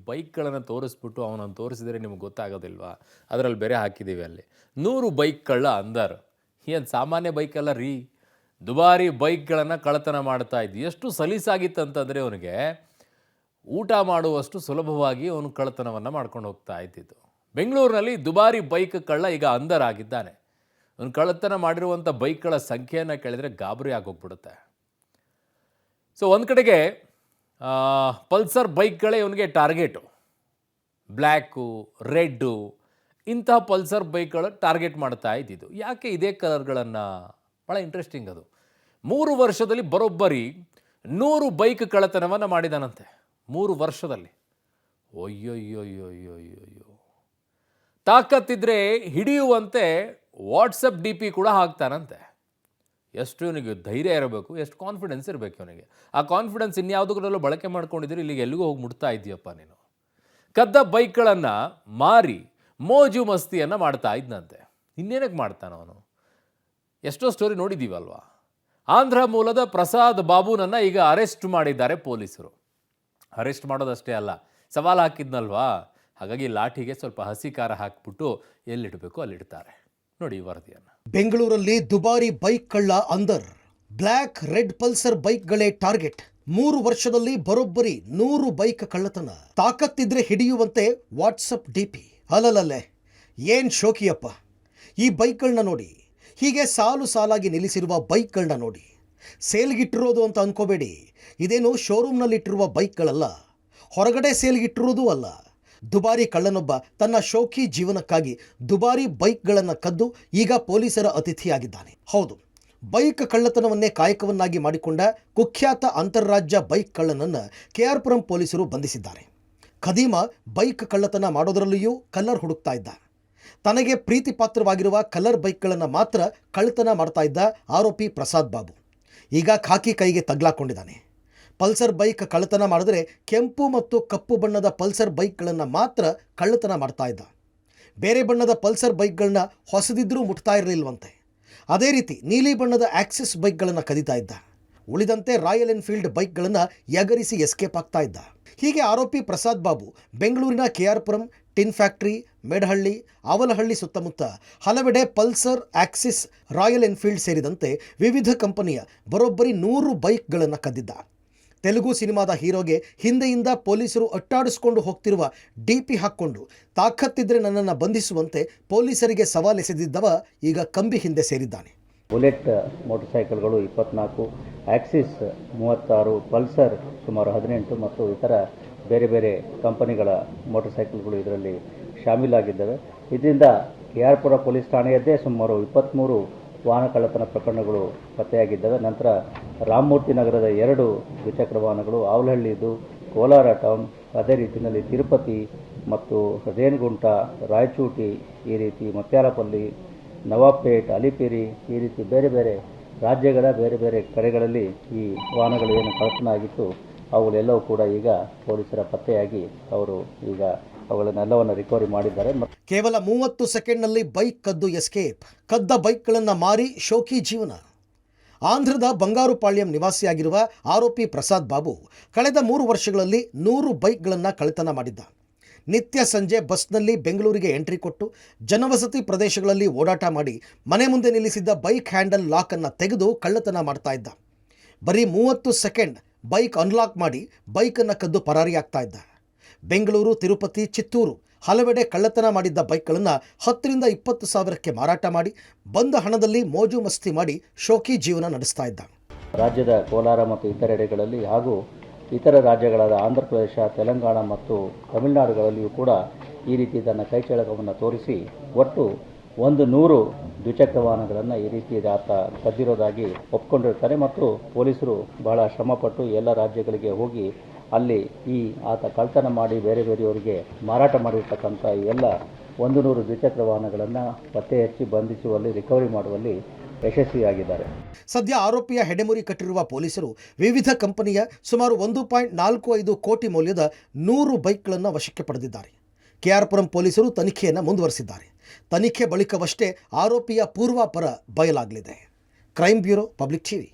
ಬೈಕ್ಗಳನ್ನು ತೋರಿಸ್ಬಿಟ್ಟು ಅವನನ್ನು ತೋರಿಸಿದರೆ ನಿಮ್ಗೆ ಗೊತ್ತಾಗೋದಿಲ್ವಾ? ಅದರಲ್ಲಿ ಬೇರೆ ಹಾಕಿದ್ದೀವಿ ಅಲ್ಲಿ 100 ಬೈಕ್ ಕಳ್ಳ ಅಂದರ್. ಏನು ಸಾಮಾನ್ಯ ಬೈಕಲ್ಲ ರೀ, ದುಬಾರಿ ಬೈಕ್ಗಳನ್ನು ಕಳ್ಳತನ ಮಾಡ್ತಾ ಇದ್ದು. ಎಷ್ಟು ಸಲೀಸಾಗಿತ್ತಂತಂದರೆ ಅವನಿಗೆ ಊಟ ಮಾಡುವಷ್ಟು ಸುಲಭವಾಗಿ ಅವನು ಕಳ್ಳತನವನ್ನು ಮಾಡ್ಕೊಂಡು ಹೋಗ್ತಾ ಇದ್ದಿದ್ದು. ಬೆಂಗಳೂರಿನಲ್ಲಿ ದುಬಾರಿ ಬೈಕ್ ಕಳ್ಳ ಈಗ ಅಂದರ್ ಆಗಿದ್ದಾನೆ. ಅವನು ಕಳ್ಳತನ ಮಾಡಿರುವಂಥ ಬೈಕ್ಗಳ ಸಂಖ್ಯೆಯನ್ನು ಕೇಳಿದರೆ ಗಾಬರಿ ಆಗೋಗ್ಬಿಡುತ್ತೆ. ಸೊ ಒಂದು ಕಡೆಗೆ ಪಲ್ಸರ್ ಬೈಕ್ಗಳೇ ಇವನಿಗೆ ಟಾರ್ಗೆಟು. ಬ್ಲ್ಯಾಕು, ರೆಡ್ಡು, ಇಂತಹ ಪಲ್ಸರ್ ಬೈಕ್ಗಳು ಟಾರ್ಗೆಟ್ ಮಾಡ್ತಾ ಇದ್ದಿದ್ದು. ಯಾಕೆ ಇದೇ ಕಲರ್ಗಳನ್ನು? ಭಾಳ ಇಂಟ್ರೆಸ್ಟಿಂಗ್ ಅದು. 3 ವರ್ಷದಲ್ಲಿ ಬರೋಬ್ಬರಿ 100 ಬೈಕ್ ಕಳ್ಳತನವನ್ನು ಮಾಡಿದಾನಂತೆ. 3 ವರ್ಷದಲ್ಲಿ. ಅಯ್ಯೋಯ್ಯೋಯ್ಯೋಯ್ಯೋಯ್ಯೋ. ತಾಕತ್ತಿದ್ರೆ ಹಿಡಿಯುವಂತೆ ವಾಟ್ಸಪ್ ಡಿ ಪಿ ಕೂಡ ಹಾಕ್ತಾನಂತೆ. ಎಷ್ಟು ಇವನಿಗೆ ಧೈರ್ಯ ಇರಬೇಕು, ಎಷ್ಟು ಕಾನ್ಫಿಡೆನ್ಸ್ ಇರಬೇಕು ಇವನಿಗೆ. ಆ ಕಾನ್ಫಿಡೆನ್ಸ್ ಇನ್ಯಾವುದರಲ್ಲೂ ಬಳಕೆ ಮಾಡ್ಕೊಂಡಿದ್ರೆ ಇಲ್ಲಿಗೆ ಎಲ್ಲಿಗೂ ಹೋಗಿ ಮುಟ್ತಾ ಇದೆಯಪ್ಪ ನೀನು. ಕದ್ದ ಬೈಕ್ಗಳನ್ನು ಮಾರಿ ಮೋಜು ಮಸ್ತಿಯನ್ನು ಮಾಡ್ತಾ ಇದ್ದಂತೆ. ಇನ್ನೇನಕ್ಕೆ ಮಾಡ್ತಾನ ಅವನು? ಎಷ್ಟೋ ಸ್ಟೋರಿ ನೋಡಿದ್ದೀವಲ್ವಾ. ಆಂಧ್ರ ಮೂಲದ ಪ್ರಸಾದ್ ಬಾಬುನನ್ನು ಈಗ ಅರೆಸ್ಟ್ ಮಾಡಿದ್ದಾರೆ ಪೊಲೀಸರು. ಅರೆಸ್ಟ್ ಮಾಡೋದಷ್ಟೇ ಅಲ್ಲ, ಸವಾಲು ಹಾಕಿದ್ನಲ್ವಾ, ಹಾಗಾಗಿ ಲಾಠಿಗೆ ಸ್ವಲ್ಪ ಹಸಿ ಖಾರ ಹಾಕಿಬಿಟ್ಟು ಎಲ್ಲಿಡಬೇಕು ಅಲ್ಲಿಡ್ತಾರೆ. ನೋಡಿ ಈ ವರದಿಯನ್ನು. ಬೆಂಗಳೂರಲ್ಲಿ ದುಬಾರಿ ಬೈಕ್ ಕಳ್ಳ ಅಂದರ್. ಬ್ಲ್ಯಾಕ್, ರೆಡ್ ಪಲ್ಸರ್ ಬೈಕ್ಗಳೇ ಟಾರ್ಗೆಟ್. 3 ವರ್ಷದಲ್ಲಿ ಬರೋಬ್ಬರಿ 100 ಬೈಕ್ ಕಳ್ಳತನ. ತಾಕತ್ತಿದ್ರೆ ಹಿಡಿಯುವಂತೆ ವಾಟ್ಸಪ್ ಡಿಪಿ. ಅಲ್ಲಲ್ಲೇ ಏನ್ ಶೋಕಿಯಪ್ಪ. ಈ ಬೈಕ್ಗಳನ್ನ ನೋಡಿ, ಹೀಗೆ ಸಾಲು ಸಾಲಾಗಿ ನಿಲ್ಲಿಸಿರುವ ಬೈಕ್ಗಳನ್ನ ನೋಡಿ. ಸೇಲ್ಗಿಟ್ಟಿರೋದು ಅಂತ ಅನ್ಕೋಬೇಡಿ. ಇದೇನು ಶೋರೂಮ್ನಲ್ಲಿಟ್ಟಿರುವ ಬೈಕ್ಗಳಲ್ಲ, ಹೊರಗಡೆ ಸೇಲ್ಗಿಟ್ಟಿರೋದು ಅಲ್ಲ. ದುಬಾರಿ ಕಳ್ಳನೊಬ್ಬ ತನ್ನ ಶೋಕಿ ಜೀವನಕ್ಕಾಗಿ ದುಬಾರಿ ಬೈಕ್ಗಳನ್ನು ಕದ್ದು ಈಗ ಪೊಲೀಸರ ಅತಿಥಿಯಾಗಿದ್ದಾನೆ. ಹೌದು, ಬೈಕ್ ಕಳ್ಳತನವನ್ನೇ ಕಾಯಕವನ್ನಾಗಿ ಮಾಡಿಕೊಂಡ ಕುಖ್ಯಾತ ಅಂತಾರಾಜ್ಯ ಬೈಕ್ ಕಳ್ಳನನ್ನು KR ಪುರಂ ಪೊಲೀಸರು ಬಂಧಿಸಿದ್ದಾರೆ. ಖದೀಮ ಬೈಕ್ ಕಳ್ಳತನ ಮಾಡೋದರಲ್ಲಿಯೂ ಕಲ್ಲರ್ ಹುಡುಕ್ತಾ ಇದ್ದ. ತನಗೆ ಪ್ರೀತಿ ಪಾತ್ರವಾಗಿರುವ ಕಲರ್ ಬೈಕ್ಗಳನ್ನು ಮಾತ್ರ ಕಳ್ಳತನ ಮಾಡ್ತಾ ಇದ್ದ ಆರೋಪಿ ಪ್ರಸಾದ್ ಬಾಬು ಈಗ ಖಾಕಿ ಕೈಗೆ ತಗ್ಲಾಕೊಂಡಿದ್ದಾನೆ. ಪಲ್ಸರ್ ಬೈಕ್ ಕಳ್ಳತನ ಮಾಡಿದ್ರೆ ಕೆಂಪು ಮತ್ತು ಕಪ್ಪು ಬಣ್ಣದ ಪಲ್ಸರ್ ಬೈಕ್ಗಳನ್ನು ಮಾತ್ರ ಕಳ್ಳತನ ಮಾಡ್ತಾ ಇದ್ದ. ಬೇರೆ ಬಣ್ಣದ ಪಲ್ಸರ್ ಬೈಕ್ಗಳನ್ನ ಹೊಸದಿದ್ರೂ ಮುಟ್ತಾ ಇರಲಿಲ್ವಂತೆ. ಅದೇ ರೀತಿ ನೀಲಿ ಬಣ್ಣದ ಆಕ್ಸಿಸ್ ಬೈಕ್ಗಳನ್ನು ಕದೀತಾ ಇದ್ದ. ಉಳಿದಂತೆ ರಾಯಲ್ ಎನ್ಫೀಲ್ಡ್ ಬೈಕ್ಗಳನ್ನು ಎಗರಿಸಿ ಎಸ್ಕೇಪ್ ಆಗ್ತಾ ಇದ್ದ. ಹೀಗೆ ಆರೋಪಿ ಪ್ರಸಾದ್ ಬಾಬು ಬೆಂಗಳೂರಿನ KR Puram, tin factory, Medahalli, Avalahalli ಸುತ್ತಮುತ್ತ ಹಲವೆಡೆ ಪಲ್ಸರ್, ಆಕ್ಸಿಸ್, ರಾಯಲ್ ಎನ್ಫೀಲ್ಡ್ ಸೇರಿದಂತೆ ವಿವಿಧ ಕಂಪನಿಯ ಬರೋಬ್ಬರಿ 100 ಬೈಕ್ಗಳನ್ನು ಕದ್ದಿದ್ದ. ತೆಲುಗು ಸಿನಿಮಾದ ಹೀರೋಗೆ ಹಿಂದೆಯಿಂದ ಪೊಲೀಸರು ಅಟ್ಟಾಡಿಸ್ಕೊಂಡು ಹೋಗ್ತಿರುವ DP ಹಾಕ್ಕೊಂಡು ತಾಕತ್ತಿದ್ರೆ ನನ್ನನ್ನು ಬಂಧಿಸುವಂತೆ ಪೊಲೀಸರಿಗೆ ಸವಾಲೆಸೆದಿದ್ದವ ಈಗ ಕಂಬಿ ಹಿಂದೆ ಸೇರಿದ್ದಾನೆ. ಬುಲೆಟ್ ಮೋಟರ್ ಸೈಕಲ್ಗಳು 24, ಆಕ್ಸಿಸ್ 36, ಪಲ್ಸರ್ ಸುಮಾರು 18 ಮತ್ತು ಇತರ ಬೇರೆ ಬೇರೆ ಕಂಪನಿಗಳ ಮೋಟರ್ ಸೈಕಲ್ಗಳು ಇದರಲ್ಲಿ ಶಾಮೀಲಾಗಿದ್ದಾವೆ. ಇದರಿಂದ KR ಪುರ ಪೊಲೀಸ್ ಠಾಣೆಯದ್ದೇ ಸುಮಾರು 23 ವಾಹನ ಕಳ್ಳತನ ಪ್ರಕರಣಗಳು ಪತ್ತೆಯಾಗಿದ್ದಾವೆ. ನಂತರ ರಾಮಮೂರ್ತಿ ನಗರದ 2 ದ್ವಿಚಕ್ರ ವಾಹನಗಳು, ಆವಲಹಳ್ಳಿದು, ಕೋಲಾರ ಟೌನ್, ಅದೇ ರೀತಿಯಲ್ಲಿ ತಿರುಪತಿ ಮತ್ತು ರೇಣಗುಂಟ, ರಾಯಚೂಟಿ, ಈ ರೀತಿ ಮತ್ಯಾಲಪಲ್ಲಿ, ನವಾಬ್ಪೇಟ್, ಅಲಿಪಿರಿ, ಈ ರೀತಿ ಬೇರೆ ಬೇರೆ ರಾಜ್ಯಗಳ ಬೇರೆ ಬೇರೆ ಕಡೆಗಳಲ್ಲಿ ಈ ವಾಹನಗಳು ಏನು ಕಳ್ಳತನ ಆಗಿತ್ತು ಅವುಗಳೆಲ್ಲವೂ ಕೂಡ ಈಗ ಪೊಲೀಸರ ಪತ್ತೆಯಾಗಿ ಅವರು ಈಗ ಅವುಗಳನ್ನೆಲ್ಲವನ್ನು ರಿಕವರಿ ಮಾಡಿದ್ದಾರೆ. ಕೇವಲ 30 ಸೆಕೆಂಡ್ನಲ್ಲಿ ಬೈಕ್ ಕದ್ದು ಎಸ್ಕೇಪ್. ಕದ್ದ ಬೈಕ್ಗಳನ್ನು ಮಾರಿ ಶೋಕಿ ಜೀವನ. ಆಂಧ್ರದ ಬಂಗಾರುಪಾಳ್ಯಂ ನಿವಾಸಿಯಾಗಿರುವ ಆರೋಪಿ ಪ್ರಸಾದ್ ಬಾಬು ಕಳೆದ 3 ವರ್ಷಗಳಲ್ಲಿ 100 ಬೈಕ್ಗಳನ್ನು ಕಳ್ಳತನ ಮಾಡಿದ್ದ. ನಿತ್ಯ ಸಂಜೆ ಬಸ್ನಲ್ಲಿ ಬೆಂಗಳೂರಿಗೆ ಎಂಟ್ರಿ ಕೊಟ್ಟು ಜನವಸತಿ ಪ್ರದೇಶಗಳಲ್ಲಿ ಓಡಾಟ ಮಾಡಿ ಮನೆ ಮುಂದೆ ನಿಲ್ಲಿಸಿದ್ದ ಬೈಕ್ ಹ್ಯಾಂಡಲ್ ಲಾಕನ್ನು ತೆಗೆದು ಕಳ್ಳತನ ಮಾಡ್ತಾ ಇದ್ದ. ಬರೀ 30 ಸೆಕೆಂಡ್ ಬೈಕ್ ಅನ್ಲಾಕ್ ಮಾಡಿ ಬೈಕನ್ನು ಕದ್ದು ಪರಾರಿಯಾಗ್ತಾ ಇದ್ದ. ಬೆಂಗಳೂರು, ತಿರುಪತಿ, ಚಿತ್ತೂರು ಹಲವೆಡೆ ಕಳ್ಳತನ ಮಾಡಿದ್ದ ಬೈಕ್ಗಳನ್ನು 10 ರಿಂದ 20 ಸಾವಿರಕ್ಕೆ ಮಾರಾಟ ಮಾಡಿ ಬಂದ ಹಣದಲ್ಲಿ ಮೋಜು ಮಸ್ತಿ ಮಾಡಿ ಶೋಕಿ ಜೀವನ ನಡೆಸ್ತಾ ಇದ್ದ. ರಾಜ್ಯದ ಕೋಲಾರ ಮತ್ತು ಇತರೆಡೆಗಳಲ್ಲಿ ಹಾಗೂ ಇತರ ರಾಜ್ಯಗಳಾದ ಆಂಧ್ರ ಪ್ರದೇಶ, ತೆಲಂಗಾಣ ಮತ್ತು ತಮಿಳುನಾಡುಗಳಲ್ಲಿಯೂ ಕೂಡ ಈ ರೀತಿ ತನ್ನ ಕೈಚಳಕವನ್ನು ತೋರಿಸಿ ಒಟ್ಟು 100 ದ್ವಿಚಕ್ರ ವಾಹನಗಳನ್ನು ಈ ರೀತಿ ಆತ ಕದ್ದಿರೋದಾಗಿ ಒಪ್ಕೊಂಡಿರ್ತಾರೆ. ಮತ್ತು ಪೊಲೀಸರು ಬಹಳ ಶ್ರಮಪಟ್ಟು ಎಲ್ಲ ರಾಜ್ಯಗಳಿಗೆ ಹೋಗಿ ಅಲ್ಲಿ ಈ ಆತ ಕಳ್ಳತನ ಮಾಡಿ ಬೇರೆ ಬೇರೆಯವರಿಗೆ ಮಾರಾಟ ಮಾಡಿರ್ತಕ್ಕಂಥ ಎಲ್ಲ 100 ದ್ವಿಚಕ್ರ ವಾಹನಗಳನ್ನು ಪತ್ತೆ ಹಚ್ಚಿ ಬಂಧಿಸುವಲ್ಲಿ, ರಿಕವರಿ ಮಾಡುವಲ್ಲಿ ಯಶಸ್ವಿಯಾಗಿದ್ದಾರೆ. ಸದ್ಯ ಆರೋಪಿಯ ಹೆಡೆಮುರಿ ಕಟ್ಟಿರುವ ಪೊಲೀಸರು ವಿವಿಧ ಕಂಪನಿಯ ಸುಮಾರು 1.45 ಕೋಟಿ ಮೌಲ್ಯದ 100 ಬೈಕ್ಗಳನ್ನು ವಶಕ್ಕೆ ಪಡೆದಿದ್ದಾರೆ. KR ಪುರಂ ಪೊಲೀಸರು ತನಿಖೆಯನ್ನು ಮುಂದುವರೆಸಿದ್ದಾರೆ. ತನಿಖೆ ಬಳಿಕವಷ್ಟೇ ಆರೋಪಿಯ ಪೂರ್ವಾಪರ ಬಯಲಾಗಲಿದೆ. Crime bureau, public TV.